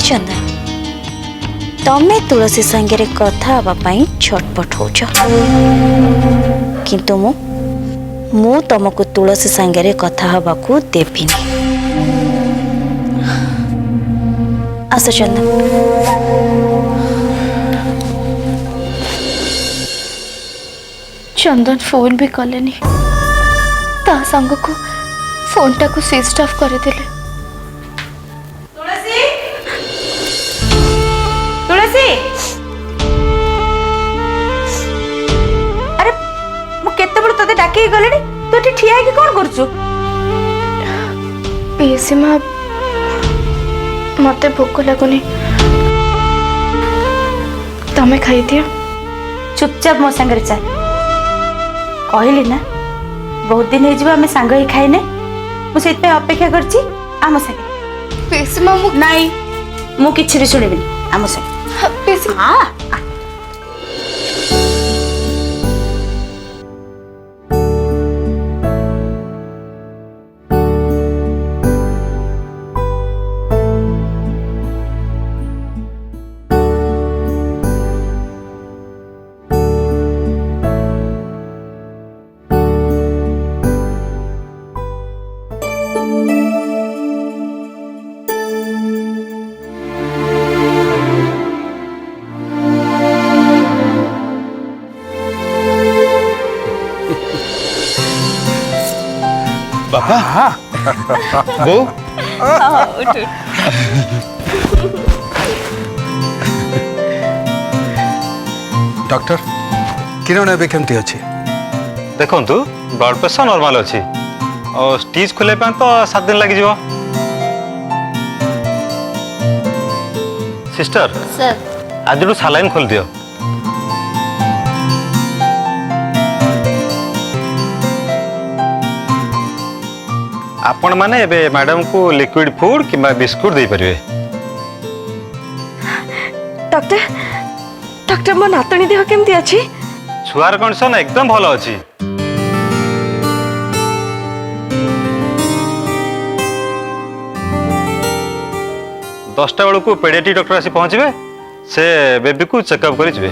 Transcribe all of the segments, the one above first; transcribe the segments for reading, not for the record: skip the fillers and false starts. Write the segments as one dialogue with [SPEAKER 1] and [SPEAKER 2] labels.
[SPEAKER 1] चंदन तमे तुलसी संगे कथा हवापाई छटपट होच किंतु मु तुमको तुलसी संगे कथा हवा को देविनी। आस चंदन
[SPEAKER 2] चंदन फोन भी कलेनी ता संग को फोन टा को स्विच ऑफ कर देले।
[SPEAKER 1] तुलसी तुलसी अरे मु केते बड़ तते डाकी गलेनी तू एठी ठिया कि कोन करछु?
[SPEAKER 2] पीसी मां मते भूख लगुनी तमे खाई दियो।
[SPEAKER 1] चुपचाप मो संगे चल कहली ना बहुत दिन हो आम सांग ही खाइने मुझे अपेक्षा करची आम संगे।
[SPEAKER 2] पीसी मां
[SPEAKER 1] नहीं मु किछि भी सुनिबिनी आम संगे।
[SPEAKER 2] पीसी
[SPEAKER 1] हाँ
[SPEAKER 3] बापा बो
[SPEAKER 4] डॉक्टर किरण एबे केमती अछि?
[SPEAKER 3] देखंतु ब्लड प्रेशर नॉर्मल अछि और स्टीच खोले पे तो 7 दिन लगी जीवो। सिस्टर
[SPEAKER 2] सर
[SPEAKER 3] आज सालाइन खोल दियो। आपण माने एबे मैडम को लिक्विड फूड कि बिस्कुट दे परिवे।
[SPEAKER 2] डॉक्टर डॉक्टर मो नातनी देह केमती अछि?
[SPEAKER 3] छुआर कंडीशन एकदम भलो अछि। दसटा बेलू को पेडियाट्रिक डॉक्टर आसी पहुंचबे से बेबी को चेकअप करि जबे।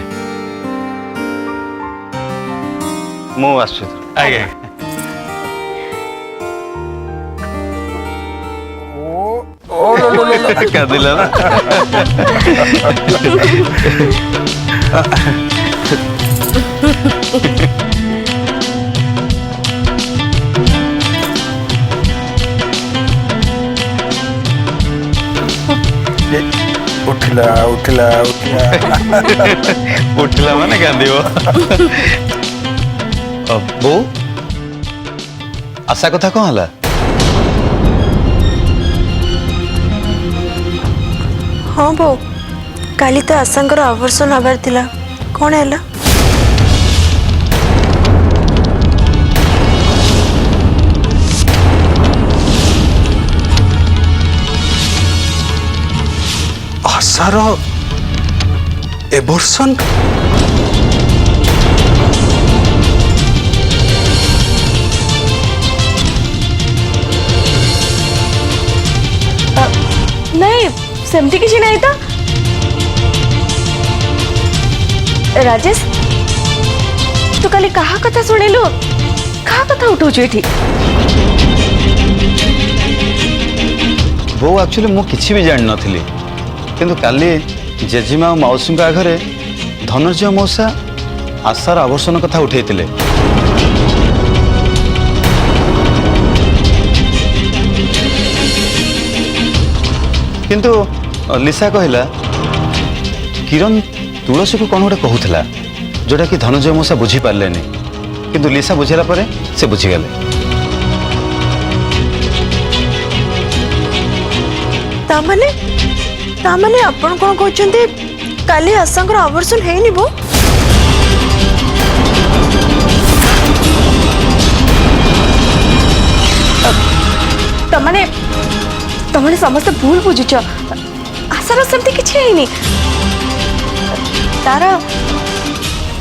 [SPEAKER 3] मु आसु आगे क्या दिला ना
[SPEAKER 4] उठला उठला उठला
[SPEAKER 3] उठला माने गांधी वो बो आशा कथा कौन हला?
[SPEAKER 5] हाँ बो काली तो आशांकर आवर्षण हबार थिला कौन है?
[SPEAKER 4] आशार एबोर्शन
[SPEAKER 5] नहीं सेमती किसी नहीं तो राजेश तू काली कहा कथा शुणिलु कहा कथा उठौ एठी?
[SPEAKER 3] वो एक्चुअली मु किछि भी जान नथिली किंतु काली जेजिमा और मौसी आगे धनंजय मौसा आशार आवर्षण कथा उठेइतिले। किंतु लिसा कहला किरण तुलसी को कौन गोटे कहूला जोटा कि धनंजय मौसा बुझी पार्लेनी किंतु लिसा बुझेला परे से बुझीगले।
[SPEAKER 5] तामाने आपण कोन कहउछन्ती काली आशांकर आवर्षण हेइनी बो? तमाने तमाने समस्त भूल बुझुछ आशार सेमती किछि हेइनी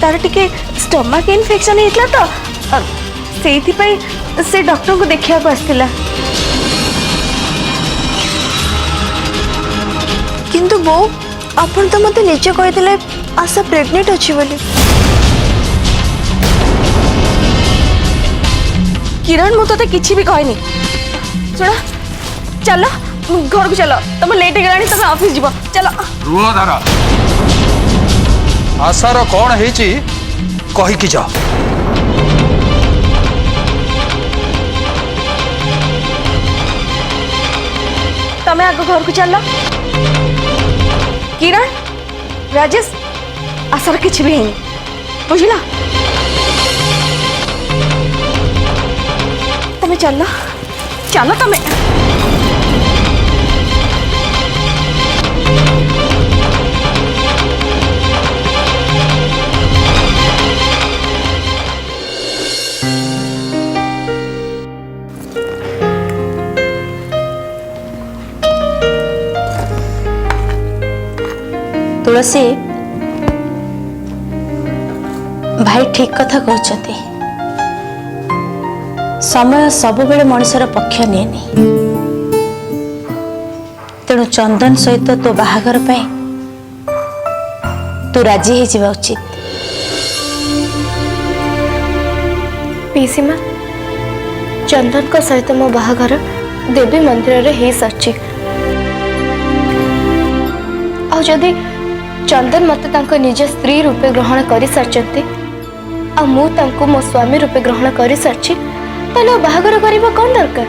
[SPEAKER 5] तार टिके स्टमक इन्फेक्शन हेतला तो सेइथि पई से डॉक्टर को देखिया को आस्तिला
[SPEAKER 2] किंतु बो आपण तो मते निजे कहिदिले आशा प्रेग्नेंट अछि बोली।
[SPEAKER 5] किरण मु तो किछि भी कहनी सुना चलो घर को चलो तुम लेट हो गलानी तुम ऑफिस जीव चलो
[SPEAKER 4] रुह धारा आशार कौन है कही कि जा
[SPEAKER 5] तमें आग घर को चलो किरण राजेश आशार किछि भी है बुझला तमें चलो चलो तमें
[SPEAKER 1] तुलसी भाई ठीक कथा कहते समय सबुबले मनुष्यर पक्ष निएनी तेणु चंदन सहित तो बाहागर पे तू राजी हो उचित।
[SPEAKER 2] पीसीमा चंदन को सहित मो बाहागर देवी मंदिर रे ही साची आ जदि चंदन मते तांको निज स्त्री रूपे ग्रहण करि सारचंती आ मु तांको मो स्वामी रूपे ग्रहण करि सारची तले बाहागर करिबा कोन दरकार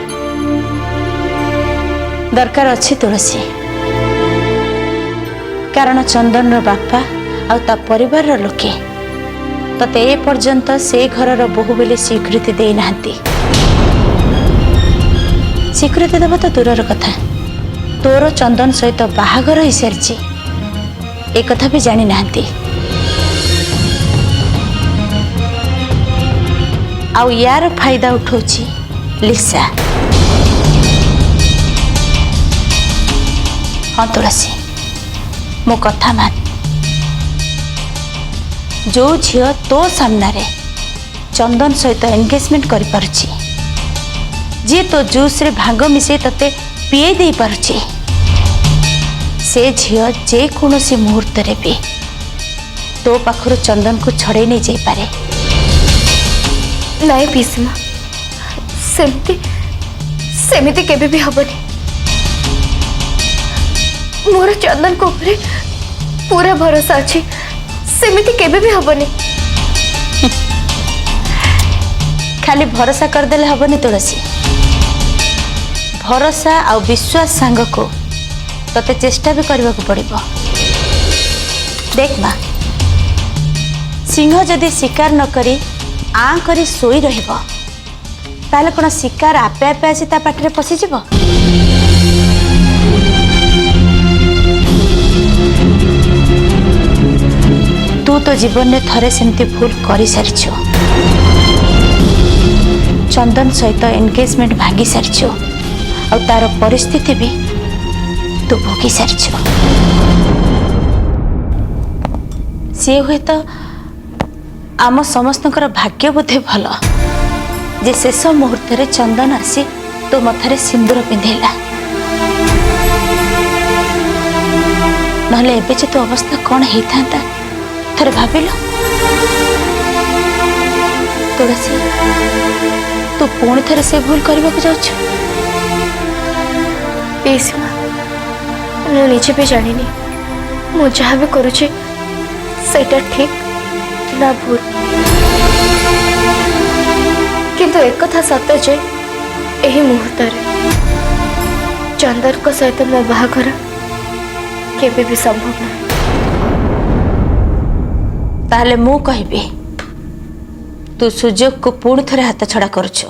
[SPEAKER 1] दरकार अच्छी तुलसी कारण चंदन रो बापा आ ता परिवार रो लोके तते ए पर्यंत से घर बोहू बेले स्वीकृति दे नांती। स्वीकृति देवा तो दूरर कथा तोर चंदन सहित बाहागर हो सारी ए कथा भी जानी नांती। आउ यार फायदा उठौची लिसा। हाँ तुलसी मो कथा मान जो झियो तो सामना रे चंदन सहित एंगेजमेंट करि पारुची जी तो जूस रे भांग मिसे तते पिए दे पारुची से झियो जे कोनोसी मुहूर्त रे भी तो पाखरु चंदन को छड़े नहीं जाई पारे।
[SPEAKER 2] नाई पीसीमा सेमिति केबे भी हबनी मोर चंदन को ऊपर पूरा भरोसा अच्छी सेमिति केबे भी हबनी।
[SPEAKER 1] खाली भरोसा करदेले हबनी तुलसी भरोसा आ विश्वास सांग को तते चेष्टा भी करबा को पड़िबो। देख मां सिंह जदि शिकार न करी आ करी सोई रहिबो ताले कोन शिकार आपे आपे आसी ता पाटरे पसी जिवो। तू तो जीवन में थरे सेमती भूल कर सारिछु चंदन सहित एंगेजमेंट भांगी सारिछु आ तार परिस्थिति भी तू भोगी सारिछु। सी हुए तो आम समस्तंकर भाग्य बोधे भल जे शेष मुहूर्त रे चंदन आसी तो मथारे सिंदूर पिंधेला नहले एबे जे तो अवस्था कौन हेइथांता थरे भाविलो। तुलसी तू पुणी थरे से भूल करबा को जाउछ।
[SPEAKER 2] पीसीमा मु निजे भी जानिनी मु जहाँ भी करुचे सेटा ठीक ना भूल किंतु एक कथा सत्य जे एही मुहूर्त रे चंदन को सहित मो बाहाघर केबे भी संभव ना।
[SPEAKER 1] ताहले मु कहबी तू सुजोग को पुणी थरे हाथ छड़ा करुछ।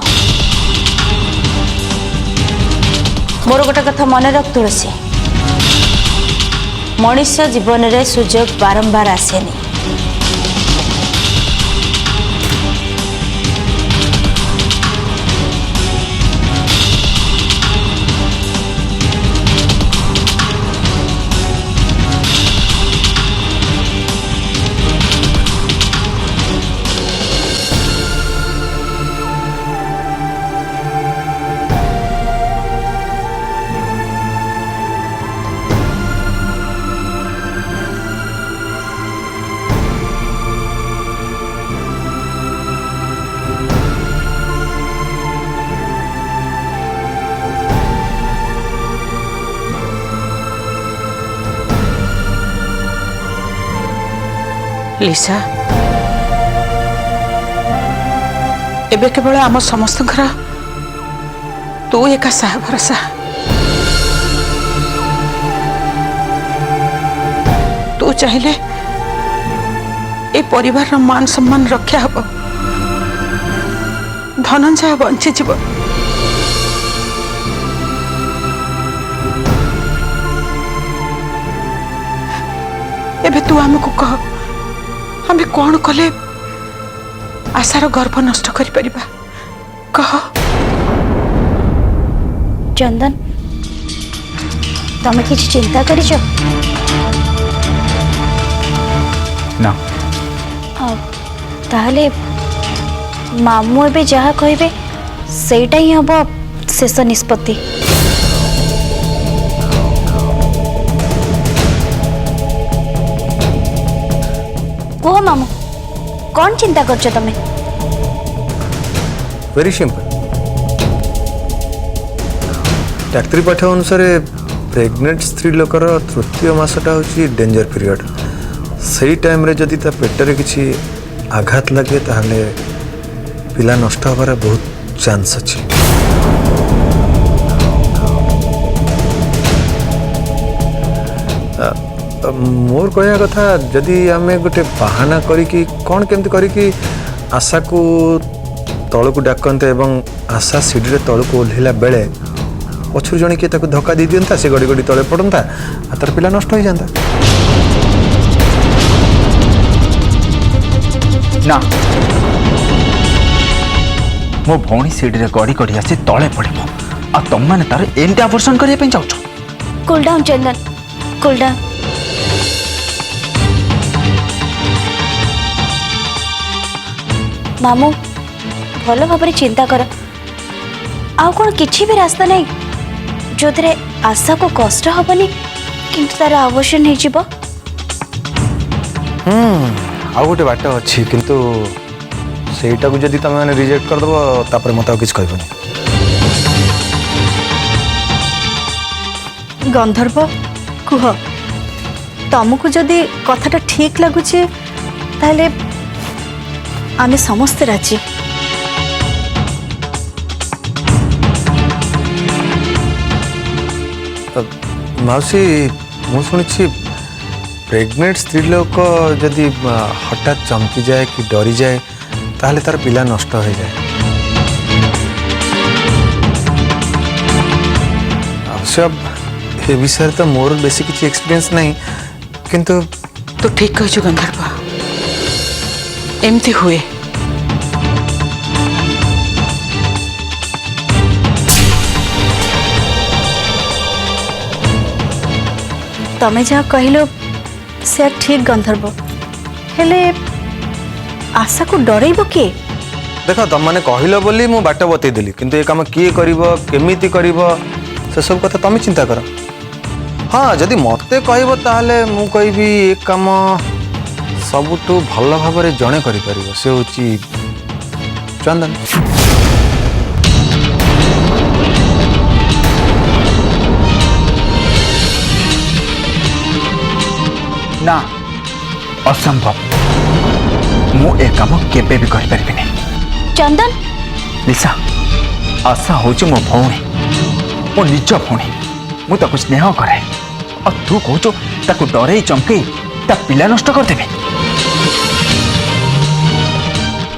[SPEAKER 1] मोर गोटे कथा मन रख तुलसी मनुष्य जीवन रे सुजोग बारंबार आसेनी
[SPEAKER 6] लिसा एबे केवल आम समस्त तू एका साह भरसा तू चाहिए ए परिवार मान सम्मान रक्षा हब धनंजय बंची जीव एबे तू आमको कह आम कौन कले आशार गर्भ नष्ट कर परिबा कह
[SPEAKER 1] चंदन तमें किसी चिंता करिଛ
[SPEAKER 3] ना
[SPEAKER 1] ताहले मामू एबे जहाँ कहे सेटा ही हम शेष निष्पत्ति कह मामू कौन चिंता करछ तमें
[SPEAKER 7] वेरी सिंपल डाक्तरी पाठ अनुसार प्रेग्नेंट स्त्री लोकर तृतीय मासटा हूँ डेंजर पीरियड से टाइम रे जदि ता पेटरे किसी आघात लगे ताहले पिला नष्ट होबार बहुत चांस अच्छे मोर कहया कथा जदि आमे गोटे बाहाना करी कौन केमती करी आशा को तल को डाकते एवं आशा सीढ़ी तल को ओह्लैला बेले पछुर जन किए धक्का दे दिंता से गड़ी गड़ी तले पड़ता तार पिला नष्ट हो जाता
[SPEAKER 8] ना मो भौणी सीढ़ी गड़ी गड़ी आसी तले पड़ो आ तुम मैंने तार एमती आवर्षण करने चाहो
[SPEAKER 1] कूल डाउन चंदन कूल डाउन मामू भल भाव चिंता कर आउ कौन किसी भी रास्ता नहीं जो थे आशा को कष्ट हेनी किंतु तार आवर्षण हो
[SPEAKER 7] आउ गोटे बाट अच्छी किंतु सेटा को जदि तुम मैंने रिजेक्ट करदेव तापर मत किसी कहबनी
[SPEAKER 9] गंधर्व कुह तुमको जदि कथाटा ठीक लगुच ताहले आमे समस्ते राजी
[SPEAKER 7] मौसी मु शुणी प्रेग्नेंट स्त्री लोक जदि हठात चमकी जाए कि डरी जाए ताहले तार पिला नष्ट हो जाए अवश्य ए विषय तो मोर बेसी किसी एक्सपीरियंस नहीं किंतु
[SPEAKER 6] तू ठीक कह गंधर्व एमती हुए
[SPEAKER 9] तमें जहाँ कहलो से ठीक गंधर्व हेले आशा को डरइब किए
[SPEAKER 7] देख तुम मैंने कहल बोली मु बाट बतईदेली किंतु ये कम किए केमिति से सब कथा तुम चिंता कर हाँ जदि मते कहब ताहले मु कहबी ये काम सबुठु भल भाव जड़े कर से हूँ चंदन
[SPEAKER 8] ना असंभव मु ए काम केबे भी कर परिबिनी
[SPEAKER 1] चंदन
[SPEAKER 8] लिसा आशा होची मो भौणी मो निज भौणी मु ताको स्नेह करे और तू कहचो ताको डरे चमके ता पिला नष्ट कर देबे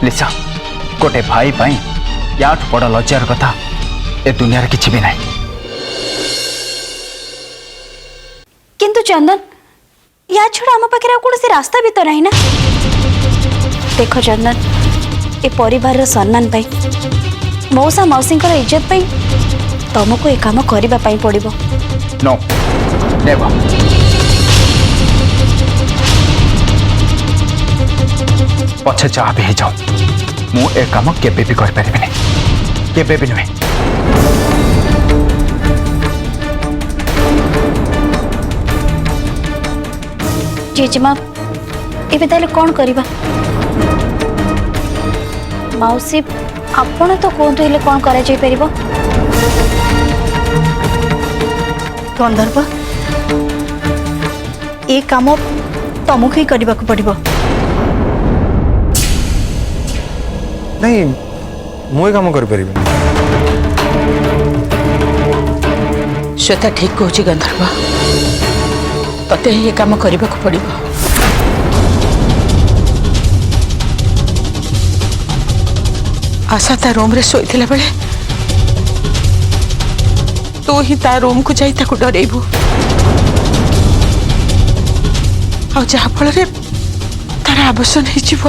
[SPEAKER 8] लिसा गोटे भाई पाई याठ बड़ लज्जार कथा ए दुनिया किछि भी नहीं
[SPEAKER 1] किंतु चंदन या छड़ा आम पाखे कौन से रास्ता भी तो नहीं ना देख चंदन ए परिवार सम्मान पाई मौसा मौसी इज्जत पाई तुमको ए काम करने पड़ो
[SPEAKER 8] नो नेवर पछे चाह भी जाओ मु ए काम केबे भी कर परिबिनी केबे भी नुहे
[SPEAKER 1] जेजेमा एबे ताले कौन करिबा मौसी आपण तो कहतु हेले कौन करा जाई परिबो
[SPEAKER 9] गंधर्व ए काम तुमको ही करने पड़ो
[SPEAKER 7] नहीं मुझे काम कर
[SPEAKER 6] श्वेता ठीक कहूँ गंधर्व तते ये काम करने को पड़ो। आशा ता रूम रे शोईथिला बेले तू ही ता रूम को जाई ताको डरेबू आ जहा फल रे तार आबसन हो जीव।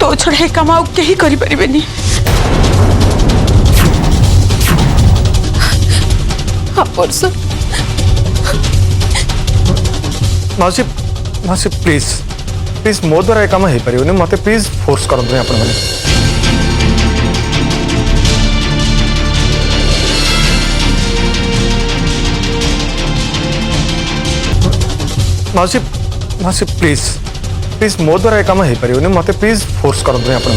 [SPEAKER 6] तो छड़ा ये काम आउ केही करि परिबेनी।
[SPEAKER 5] परसो
[SPEAKER 7] मासी मासी प्लीज प्लीज मो द्वारा काम हो पारे मत प्लीज फोर्स करते हैं आपण मासी मासी प्लीज प्लीज मो द्वारा काम हो पारे मत प्लीज फोर्स करते हैं आपण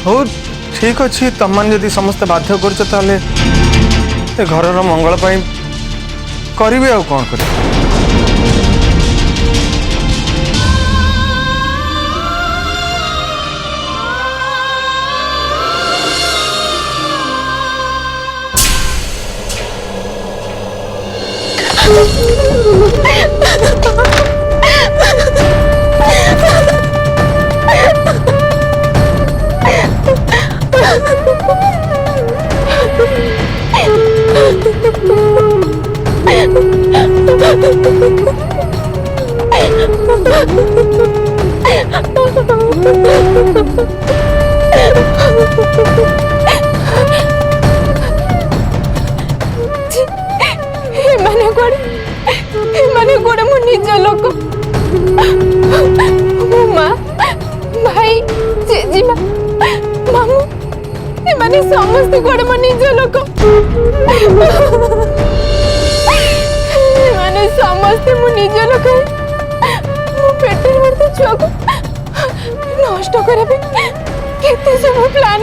[SPEAKER 7] हो ठीक अच्छे तुम मैंने जदि समस्ते बाध्य कर घर मंगल करी आ कौन कर
[SPEAKER 5] माने गोड़े मो निज लोक मो माँ भाई जेजीमा मामू ए माने समस्त गोड़े मो निज लोक माने समस्त मो निज लोक मो पेटर मरते छुआ को नष्ट करबे केते सब प्लान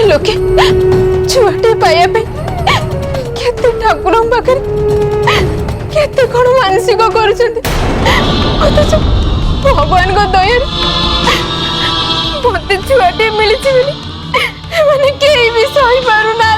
[SPEAKER 5] लोके छुआटे पाया केते ठाकुर पाखे केते कौन मानसिक कर भगवान को दया मत छुआटे मिली मैंने कहीं भी सही पारू ना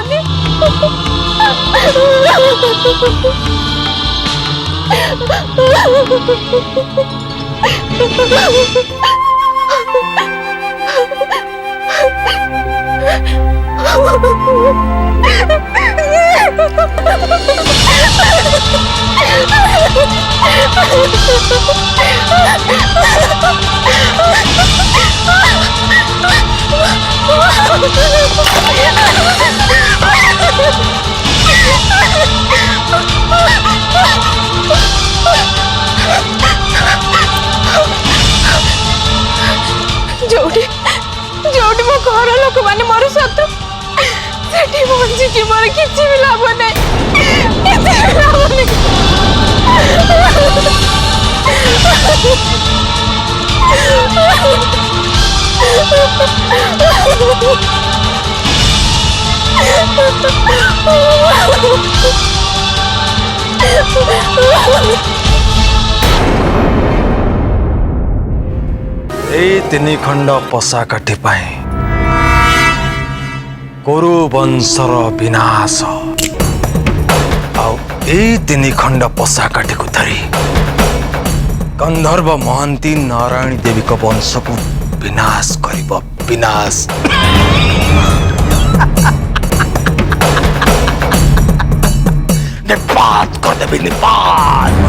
[SPEAKER 5] जोड़ी जोड़ी मो घर लोक माने मोर शत्रु सेठी बंची की मोर किछि भी लाभ नै किछि भी लाभ नै
[SPEAKER 7] तीन खंड पशा काठी पाए कुरु वंशर विनाश तीन खंड पशा काठी को धरी गंधर्व महांती नारायणी देवी को वंश को विनाश करिब विनाश। निपात कर देबी निपात